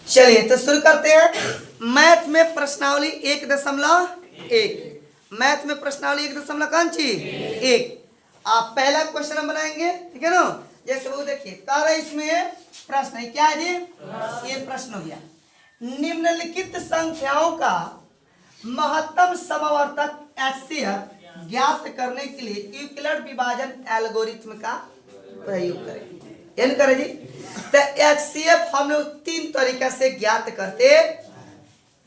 चलिए तो शुरू करते हैं। मैथ में प्रश्नावली 1.1, मैथ में प्रश्नावली 1.1 आप पहला क्वेश्चन हम बनाएंगे, ठीक है ना। जैसे वो देखिए तारा इसमें प्रश्न है, क्या है जी? ये प्रश्न हो गया, निम्नलिखित संख्याओं का महत्तम समवर्तक HCF ज्ञात करने के लिए यूक्लिड विभाजन एल्गोरिथ्म का प्रयोग करें। इन करें जी। तो HCF हम लोग 3 तरीका से ज्ञात करते।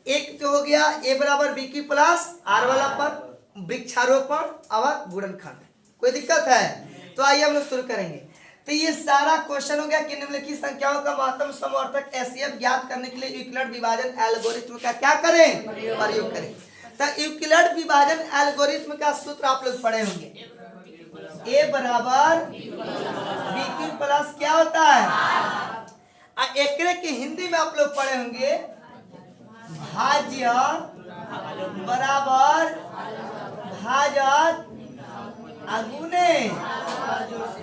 एक तो हो गया A बराबर B की प्लस R वाला पर वृक्षारोपण और गुणनखंड। कोई दिक्कत है? तो आइए हम लोग शुरू करेंगे। तो ये सारा क्वेश्चन हो गया कि निम्नलिखित संख्याओं का महत्तम समवर्तक HCF ज्ञात करने के लिए यूक्लिड विभाजन एल्गोरिथ्म का क्या करें? प्रयोग करें। तो यूक्लिड विभाजन एल्गोरिथ्म का सूत्र आप लोग पढ़े होंगे, A बराबर B की प्लस क्या होता है? एकरे के हिंदी में आप लोग पढ़े होंगे भाज्य बराबर भाजक अगुने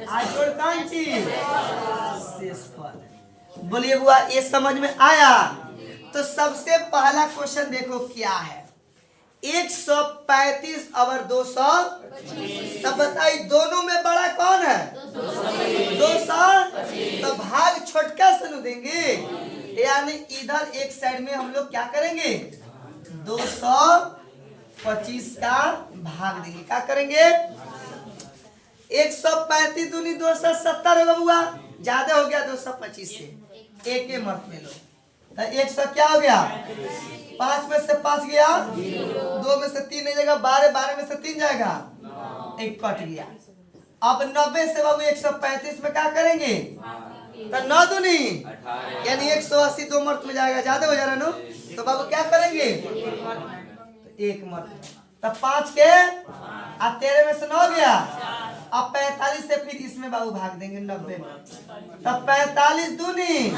आजोड़कांची शेषफल। बोलिए बुआ ये समझ में आया? तो सबसे पहला क्वेश्चन देखो क्या है, 135 और 200। तब बताइए दोनों में बड़ा कौन है? 200। तो भाग छोटका से न देंगे, यानी इधर एक साइड में हम लोग क्या करेंगे? 225 का भाग देंगे। क्या करेंगे? 135 दूनी 270 होगा बुआ, ज्यादा हो गया 225 से, एक के मर्द में लो। तो 100 क्या हो गया? 5 में से 5 गया, 2 में से 3 नहीं जाएगा, 12 में से 3 जाएगा, 1 कट गया। अब 90 से बाबू 135 में क्या करेंगे? तो 9 दूनी यानी 180, 2 मर्द में जाएगा, ज्यादा हो जा रहा नो। तो बाबू क्या करेंगे? 1 मर्द। तब 5 के अब 13 में से 9 गया, अब 45 से फिर इसमें बाबू भाग देंगे 90 में। तब 45 दूनी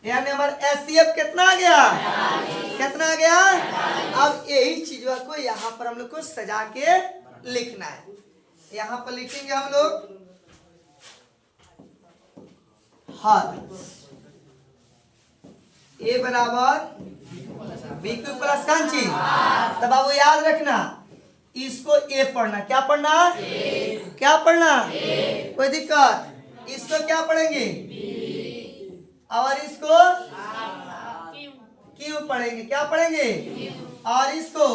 यानी हमारा HCF कितना आ गया? कितना आ गया? अब यही चीजों को यहाँ पर हम लोग को सजा के लिखना है। यहाँ पर लिखेंगे हम लोग हर A बराबर B की प्लस कांची। तब आपको याद रखना इसको A पढ़ना, क्या पढ़ना? क्या पढ़ना? कोई दिक्कत? इसको क्या पढ़ेंगे? और इसको क्यों पढ़ेंगे? क्या पढ़ेंगे? और इसको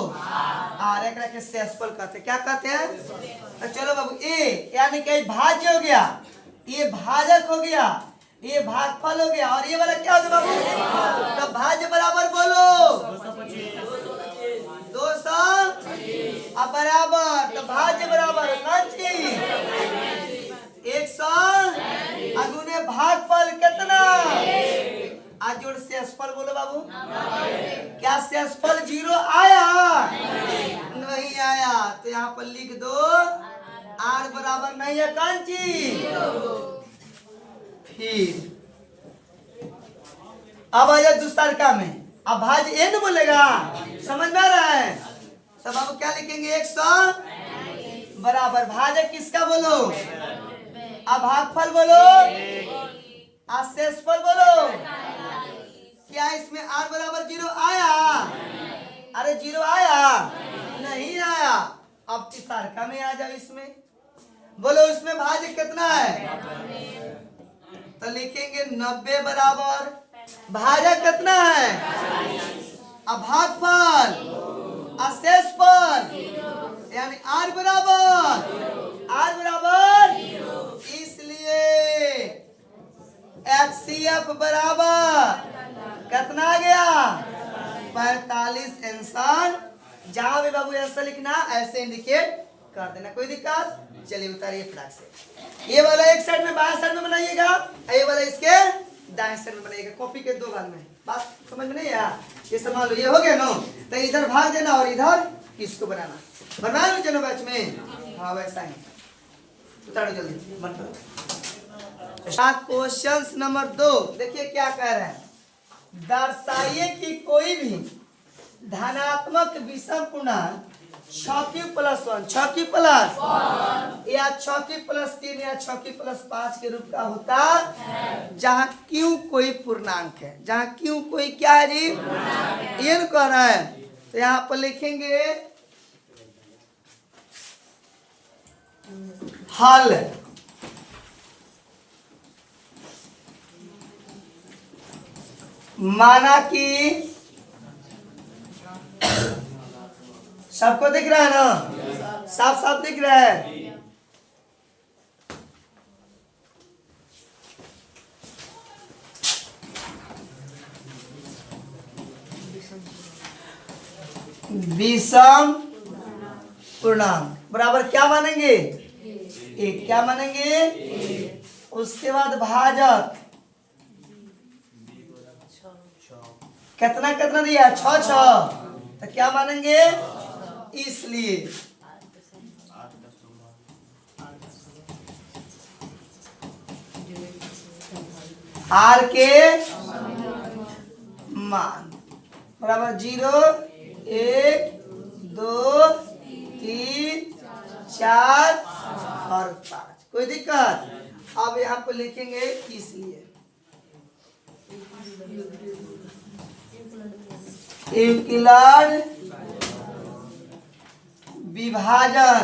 आर एक के शेषफल कहते, क्या कहते हैं? तो चलो बाबू A यानी कि भाज्य हो गया, ये भाजक हो गया, ये भागफल हो गया, और ये वाला क्या हो गया बाबू? तो भाज्य बराबर बोलो 200 अब बराबर, तो भाज्य बराबर 100 अगुने भागफल कितना? आज जोड़ शेषफल बोलो बाबू। क्या शेषफल 0 आया? नहीं आया। तो यहाँ पर लिख दो R बराबर नहीं है कांची। फिर अब आया दूसरा में, अब भाज्य n बोलेगा, समझ में आ रहा है? सब बाबू क्या लिखेंगे? 100 बराबर भाजक किसका बोलो? अब भागफल बोलो, शेषफल बोलो। क्या इसमें R बराबर 0 आया? अरे 0 आया? नहीं आया। अब तीसरा में आ जाओ, इसमें बोलो इसमें भाज्य कितना है? तो लिखेंगे 90 बराबर भाजक कितना है? अब भागफल शेषफल यानी R बराबर इसलिए HCF बराबर कितना आ गया? 45 आंसर। जहां भी बाबू ऐसा लिखना ऐसे इंडिकेट कर देना, कोई दिक्कत? चलिए उतारिए फटाक से। ये वाला एक साइड में बाएं साइड में बनाइएगा, ये वाला इसके दाएं साइड में बनाइएगा। कॉपी के 2 भाग में, बात समझ में नहीं आया? ये संभाल लो, ये हो गया नो। तो इधर भाग देना और इधर इसको बनाना। बनवा लो चलो बैच में। हाँ वैसा ही उतारो जल्दी, बन करो। क्वेश्चन नंबर 2 देखिए क्या कह रहा है, दर्शाइए कि कोई भी धनात्मक विषम पूर्णांक 6 प्लस 1, 6 प्लस या 6 प्लस 3 या 6 प्लस 5 के रूप का होता है जहाँ क्यों कोई पूर्णांक है, जहाँ क्यों कोई क्या है जी, ये न कह रहा है। तो यहाँ पर लिखेंगे हल। माना कि सबको दिख रहा है ना, साफ साफ दिख रहा है। विषम पूर्णांक बराबर क्या मानेंगे, एक। क्या मानेंगे, उसके बाद भाजक कितना कितना दिया, 6 6, तो क्या मानेंगे, इसलिए आर के मान बराबर 0 1 2 3 4 और 5। कोई दिक्कत। अब यहाँ पर लिखेंगे इसलिए यूक्लिड विभाजन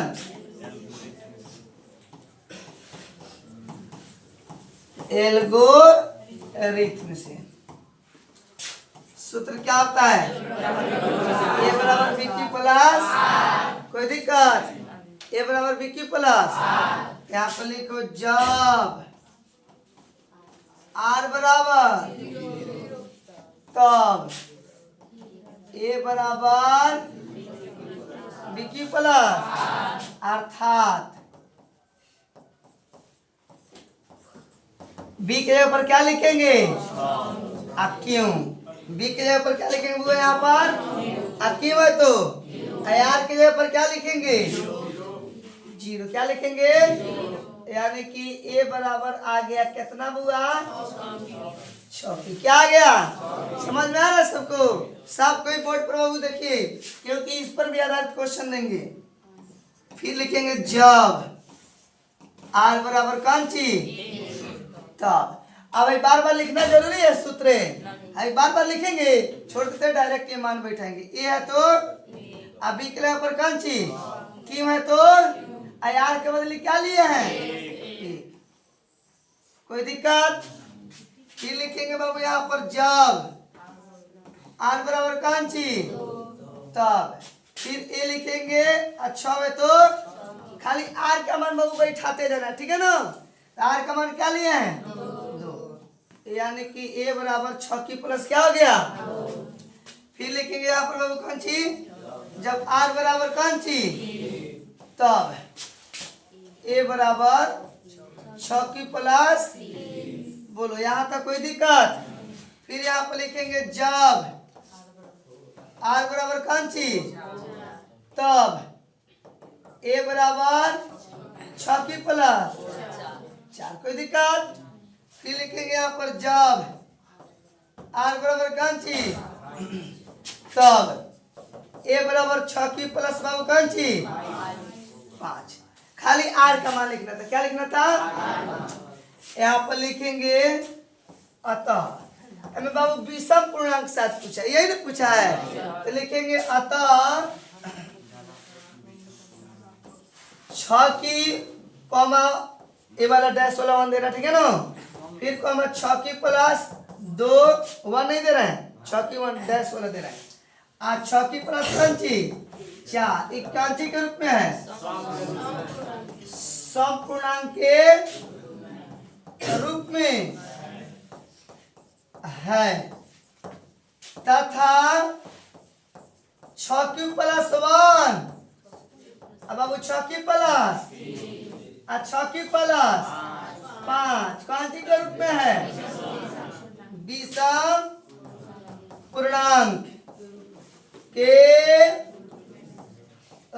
एल्गोरिथ्म से सूत्र क्या होता है, ए बराबर बी क्यू प्लस, कोई दिक्कत, ए बराबर बी क्यू प्लस। यहाँ पर लिखो जब आर बराबर तब ए बराबर बी क्यू प्लस, अर्थात बी के जगह पर क्या लिखेंगे, क्यों। बी के जगह पर क्या लिखेंगे वो यहाँ पर क्यों है, तो आर के जगह पर क्या लिखेंगे, 0। क्या लिखेंगे, यानी कि ए बराबर आ गया कितना बुआ, 6। क्या आ गया, समझ में आ रहा है सबको। सब कोई बोर्ड पर बाबू देखिए, क्योंकि इस पर भी आधारित क्वेश्चन देंगे। फिर लिखेंगे जब आर बराबर कौन चीज, तब। अब बार बार लिखना जरूरी है सूत्र, बार बार लिखेंगे, छोड़ देते डायरेक्ट ये मान बैठाएंगे। ए है तो अभी के लिए पर कौन चीज, क्यों है तो आर के बदले क्या लिए हैं, एक। कोई दिक्कत। फिर लिखेंगे बाबू यहाँ पर जब आर बराबर कौन चीज, तब। फिर ए लिखेंगे, अच्छा है तो खाली आर का मान बाबू बैठाते जाना, ठीक है ना। आर का मान क्या लिए हैं, 2, यानी कि ए बराबर 6 की प्लस क्या हो गया। फिर लिखेंगे यहाँ पर बाबू कौन चीज, जब आर बराबर कौन चीज, तब ए बराबर 6 की प्लस, बोलो यहाँ तक कोई दिक्कत। फिर यहाँ पर लिखेंगे जब आर बराबर कौन चीज, तब ए बराबर 6 की प्लस 4। कोई दिक्कत। फिर लिखेंगे यहाँ पर जब आर बराबर कौन चीज, तब ए बराबर 6 की प्लस बाबू कौन चीज, 5। खाली आर का मान लिखना था, क्या लिखना था, यहाँ पर लिखेंगे अतः। हमें बाबू विषम पूर्णांक साथ पूछा, यही ना पूछा है, तो लिखेंगे अतः 6 की कॉमा ए वाला डैश वाला 1 दे रहा, ठीक है ना। फिर कॉमा 6 की प्लस 2 1 नहीं दे रहा है, 6 की 1 डैश वाला दे रहा है। आज 6 की प्लस कौन चीज, 4। एक कौन चीज के रूप में है, समपूर्णांक के रूप में है, तथा 6 की प्लस 1, अब बाबू 6 की प्लस 6 की प्लस 5 कौन सी के रूप में है, विषम पूर्णांक के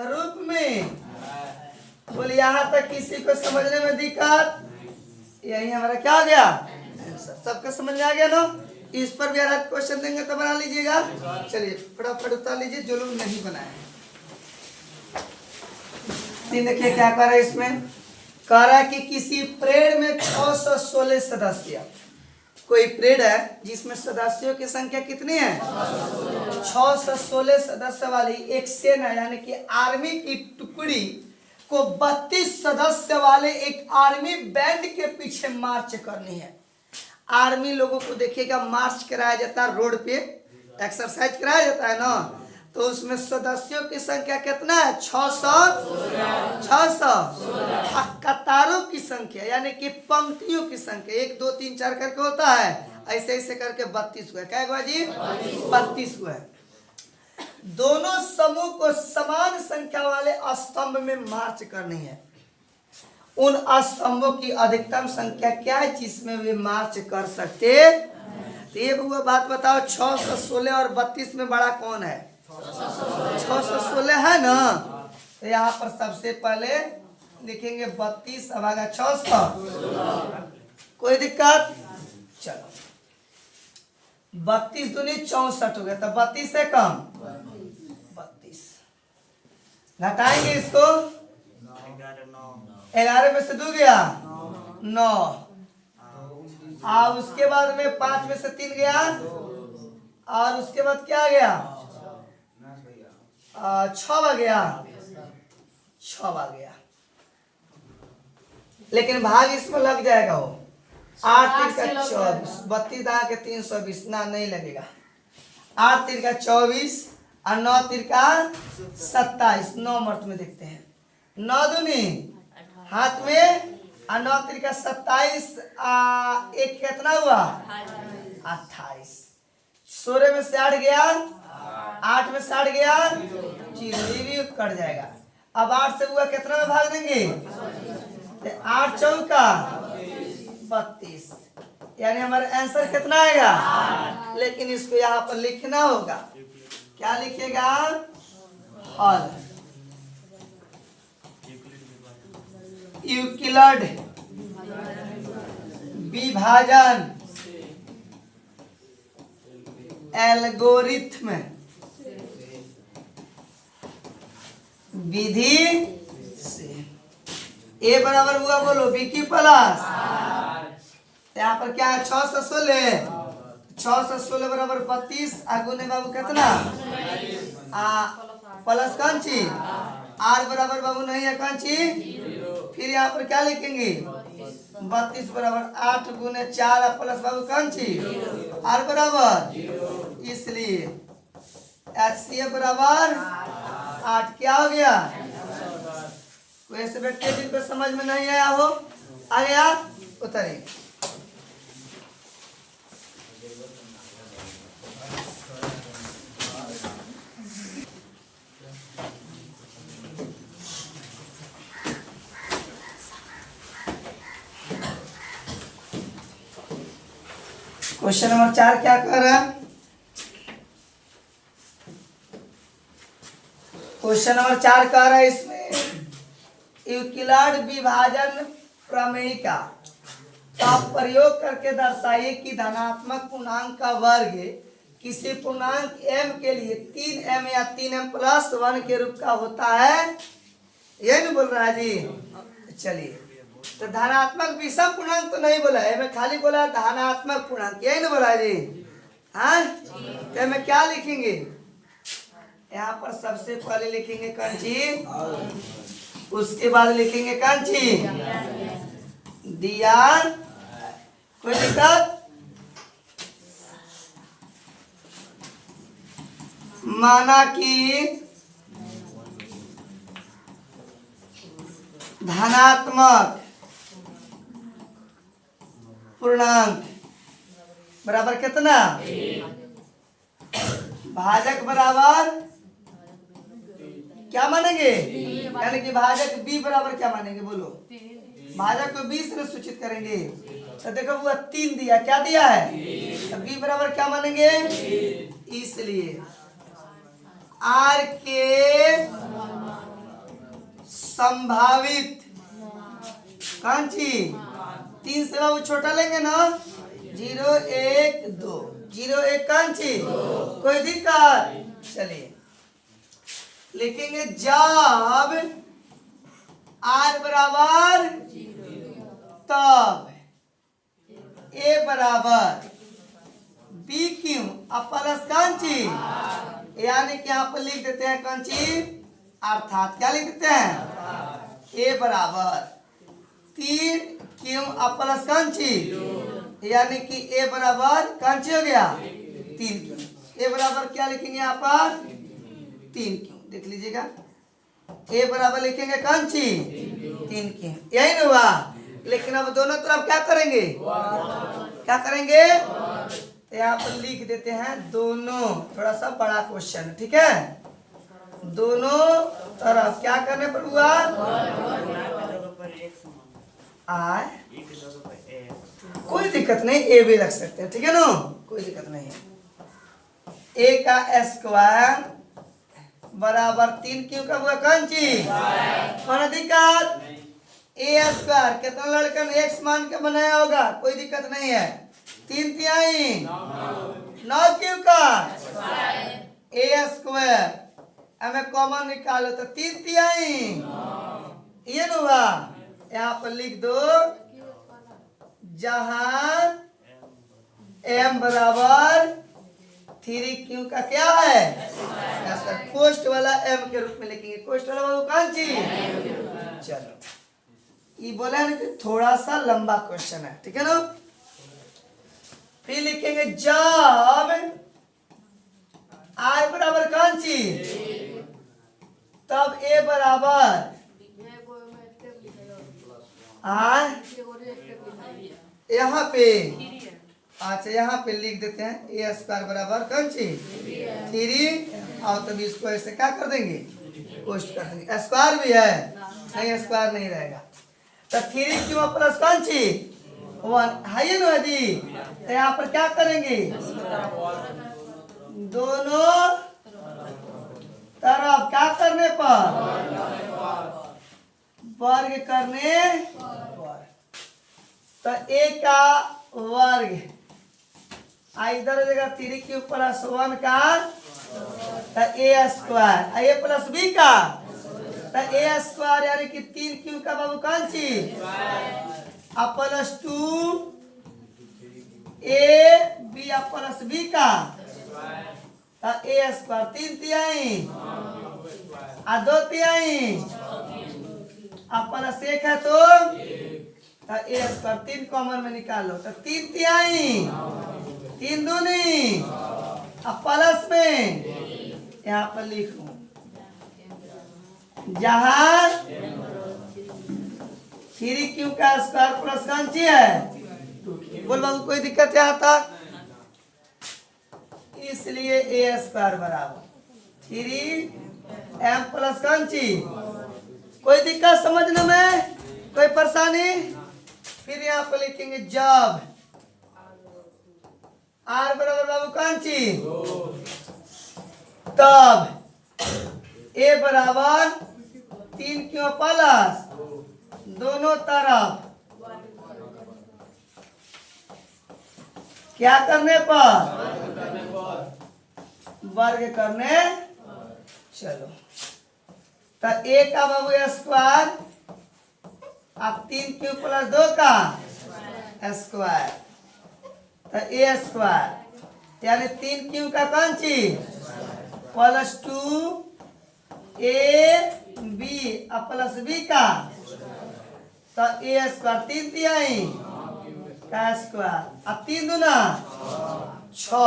रूप में। बोले यहाँ तक किसी को समझने में दिक्कत, यही हमारा क्या हो गया, सबका समझ में आ गया ना। इस पर भी अगर क्वेश्चन देंगे तो बना लीजिएगा। चलिए फटाफट उतार लीजिए जो लोग नहीं बनाए। 3 देखिए क्या कर रहा है इसमें, कह रहा है कि किसी पेड़ में 616 सदस्य, कोई पेड़ है जिसमें सदस्यों की संख्या कितनी है, 616 सदस्य वाली एक सेना यानी कि आर्मी की टुकड़ी को 32 सदस्य वाले एक आर्मी बैंड के पीछे मार्च करनी है। आर्मी लोगों को देखिएगा मार्च कराया जाता है, रोड पे एक्सरसाइज कराया जाता है ना, तो उसमें सदस्यों की संख्या कितना है, 600 कतारों की संख्या यानी कि पंक्तियों की संख्या 1 2 3 4 करके होता है, ऐसे ऐसे करके 32 हुआ। क्या हुआ जी, 32 हुआ। दोनों समूह को समान संख्या वाले स्तंभ में मार्च करनी है। उन स्तंभों की अधिकतम संख्या क्या है जिसमें वे मार्च कर सकते। तो ये हुआ बात बताओ, 616 और 32 में बड़ा कौन है, 616 है ना। तो यहाँ पर सबसे पहले लिखेंगे 32, अब आएगा 600, कोई दिक्कत। चलो 32 दूनी 64 हो गया, तो 32 से कम 32 घटाएंगे इसको, 11 में से 2 गया 9, और उसके बाद में 5 में से 3 गया, और उसके बाद क्या गया 6 आ गया, 6 आ गया, लेकिन भाग इसमें लग जाएगा वो 8 3 का 24, 32 दाग के 320 ना नहीं लगेगा, 8 3 का 24 और 9 3 का 27, 9 मर्त में देखते हैं, 9 दूनी हाथ में और 9 3 का 27, एक कितना हुआ 28, 16 में से 8 गया, 8 में से 8 गया, भी कट जाएगा। अब 8 से हुआ कितना में भाग देंगे, 8 चौका 32, यानी हमारा आंसर कितना आएगा, लेकिन इसको यहाँ पर लिखना होगा, क्या लिखेगा, हल यूक्लिड विभाजन एल्गोरिथ्म विधि से। ए बराबर हुआ बोलो बी की प्लस, यहाँ पर क्या है 616, 616 बराबर 32, आगू ने बाबू कितना प्लस कौन ची, आर बराबर बाबू नहीं है कौन ची, फिर यहाँ पर क्या लिखेंगे 32 बराबर 8 गुने 4 प्लस बाबू कौन ची, आर बराबर, इसलिए HCF बराबर 8 क्या हो गया। कोई ऐसे व्यक्ति जिनको समझ में नहीं आया हो, आ गया उतरे। क्वेश्चन नंबर 4 क्या कर रहा है, क्वेश्चन नंबर 4 कह रहा है इसमें यूक्लिड विभाजन प्रमेय का प्रयोग करके दर्शाइए कि धनात्मक पूर्णांक का वर्ग किसी पूर्णांक m के लिए 3m या 3m प्लस 1 के रूप का होता है, ये नहीं बोल रहा है जी। चलिए, तो धनात्मक विषम पूर्णांक तो नहीं बोला है, मैं खाली बोला धनात्मक पूर्णांक, यही नहीं बोला है जी। हाँ, तो मैं क्या लिखेंगे, यहाँ पर सबसे पहले लिखेंगे कंची, उसके बाद लिखेंगे कंची दिया, कोई दिक्कत, माना कि धनात्मक पूर्णांक बराबर कितना, भाजक बराबर क्या मानेंगे, यानी कि भाजक b बराबर क्या मानेंगे बोलो, भाजक को 20 में सूचित करेंगे। तो देखो वो 3 दिया, क्या दिया है, तो b बराबर क्या मानेंगे, इसलिए r के संभावित कौन सी 3 से वो छोटा लेंगे ना, 0 1 2, 0 1 कौन सी, कोई दिक्कत। चलिए लिखेंगे जब आर बराबर तब ए बराबर बी क्यों अब प्लस कौन चीज, यानी कि यहाँ पर लिख देते हैं कौन चीज, अर्थात क्या लिख देते हैं, ए बराबर 3 क्यों अब प्लस कौन चीज, यानी कि ए बराबर कौन चीज हो गया 3 क्यों। ए बराबर क्या लिखेंगे यहाँ पर 3 क्यों, देख लीजिएगा ए बराबर लिखेंगे कौन चीज 3 क्यों, यही ना हुआ। लेकिन अब दोनों तरफ क्या करेंगे, क्या करेंगे, यहाँ पर लिख देते हैं दोनों, थोड़ा सा बड़ा क्वेश्चन है, ठीक है। दोनों तरफ क्या करने पर हुआ, आय कोई दिक्कत नहीं, ए भी रख सकते हैं, ठीक है ना, कोई दिक्कत नहीं है। ए का स्क्वायर बराबर 3 क्यों का हुआ कौन चीज, कौन दिक्कत, ए स्क्वायर कितना लड़कन एक्स मान के बनाया होगा, कोई दिक्कत नहीं है। 3 तिहाई 9 क्यों का ए स्क्वायर, हमें कॉमन निकालो तो 3 तिहाई ये ना हुआ। यहाँ पर लिख दो जहां एम बराबर 3 क्यों का क्या है, कोष्ट वाला एम के रूप में लिखेंगे, कोष्ट वाला बाबू कौन चीज। चलो ये बोला है ना कि थोड़ा सा लंबा क्वेश्चन है, ठीक है ना। फिर लिखेंगे जब आई बराबर कौन चीज, तब ए बराबर यहाँ पे, अच्छा यहाँ पे लिख देते हैं ए स्क्वायर बराबर कौन चीज 3, और तब इसको ऐसे क्या कर देंगे, पोस्ट कर देंगे। स्क्वायर भी है नहीं, स्क्वायर नहीं रहेगा तो 3 क्यों प्लस कौन चीज 1 है ना जी। तो यहाँ पर क्या करेंगे, दोनों तरफ क्या करने पर, वर्ग करने पर, तो ए का वर्ग इधर हो जाएगा 3 क्यूब प्लस 1 का, तो ए स्क्वायर, ए प्लस बी का, तो ए स्क्वायर यानी कि 3 क्यूब का बाबू कौन चीज अब प्लस 2 ए बी अब प्लस बी का, तो ए स्क्वायर 3 तिहाई आ 2 तिहाई अब प्लस 1 है तो ए स्क्वायर 3 कॉमन में निकालो तो 3 तिहाई 3 दूनी अब प्लस में यहाँ पर लिखूं जहां 3 क्यू का स्क्वायर प्लस कौन सी है, बोल बाबू कोई दिक्कत यहाँ तक, इसलिए ए स्क्वायर बराबर 3m प्लस कौन सी, कोई दिक्कत समझने में, कोई परेशानी। फिर यहाँ पर लिखेंगे जब आर बराबर बाबू कौन सी, तब ए बराबर 3 क्यों प्लस दोनों तरफ क्या करने पर, वर्ग करने। चलो तो ए का बाबू स्क्वायर अब 3 क्यू प्लस 2 का स्क्वायर, तो ए स्क्वायर यानी 3 क्यू का कौन चीज प्लस 2 ए बी अब प्लस बी का, तो ए स्क्वायर 3 तिहाई का स्क्वायर अब 3 दूना 6,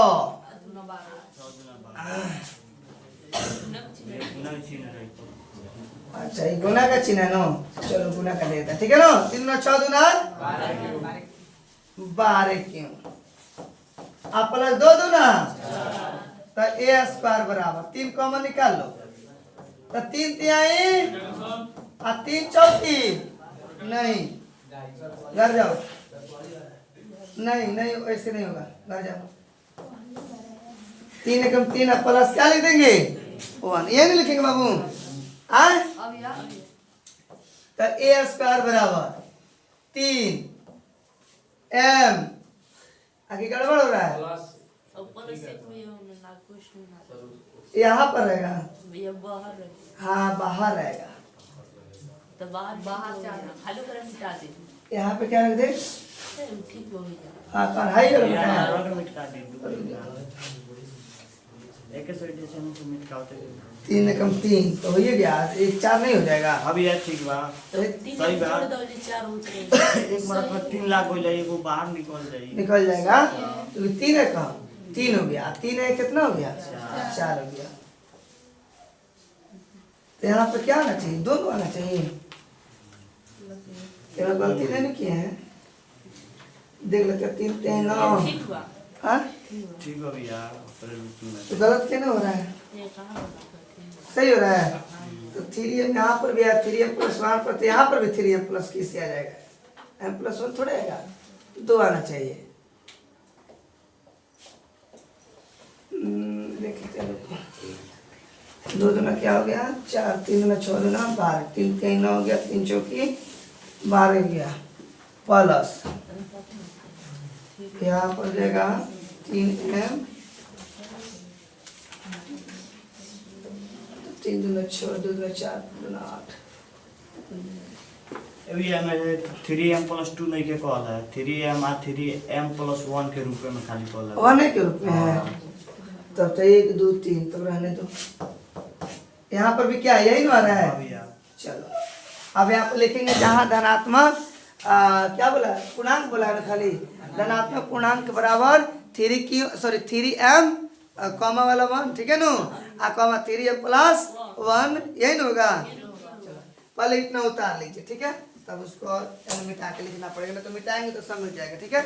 अच्छा ये गुना का चिन्ह है नो, चलो गुना का देता ठीक है नो, 3 दूना 6 दूना 12 क्यों अब प्लस 2 दूना, तो ए स्क्वायर बराबर 3 कॉमन निकाल लो, तो 3 तिहाई और 3 चौथी नहीं, घर जाओ, नहीं नहीं ऐसे नहीं होगा, घर जाओ। 3 एकम 3 प्लस क्या लिख देंगे 1, ये नहीं लिखेंगे बाबू आए, तो ए स्क्वायर बराबर 3 m, आगे गड़बड़ हो रहा है, यहाँ पर रहेगा, हाँ बाहर रहेगा, तो बाहर खाली कर मिटा दे। यहाँ पे क्या रख दे? ठीक हो गया। हाँ कौन हाई और मिटा है? तीन कम तीन तो हो ही गया, एक चार नहीं हो जाएगा? अब यार ठीक बा तो तीन सही छोड़ बात। दो जे 4 हो जाए। एक मिनट में 3 लाख हो जाए, वो बाहर निकल जाए। निकल जाएगा तो तीन है कहाँ? तीन हो गया, तीन है कितना हो गया? चार हो गया। तो यहाँ पे क्या आना चाहिए? दोनों आना चाहिए। केवल गलती नहीं किए हैं, देख लेते तीन तीन नौ। ठीक हुआ। हाँ ठीक हो भैया। तो गलत क्यों नहीं हो रहा है? ये कहां होगा? सही हो रहा है। तो 3m यहाँ पर भी है, 3m प्लस 1 पर, तो यहाँ पर भी 3m प्लस किससे आ जाएगा? m+1 थोड़े आएगा, दो आना चाहिए। देखते हैं, दो दूना क्या हो गया? 4, 3 दूना 6 दूना 12, 3 3 9 हो गया, 3 चौकी 12 हो गया, प्लस यहाँ पर जाएगा 3m, 3 दूना 6, 2 दूना 4, 2 दूना 8। अभी हमें 3m+2 नहीं के कॉल है, 3m और 3m+1 के रूप में खाली कॉल है। 1 के रूप में है, तब तो 1 2 3 तब रहने दो। यहाँ पर भी क्या है? यही ना आ रहा है। भैया चलो अब यहाँ पर लिखेंगे जहाँ धनात्मक क्या बोला? पूर्णांक बोला है ना खाली। धनात्मक पूर्णांक बराबर 3m कॉमा वाला 1, ठीक है ना? कॉमा 3m+1, यही ना होगा? चलो पहले इतना उतार लीजिए, ठीक है? तब उसको मिटा के लिखना पड़ेगा, ना तो मिटाएंगे तो सब मिट जाएगा, ठीक है?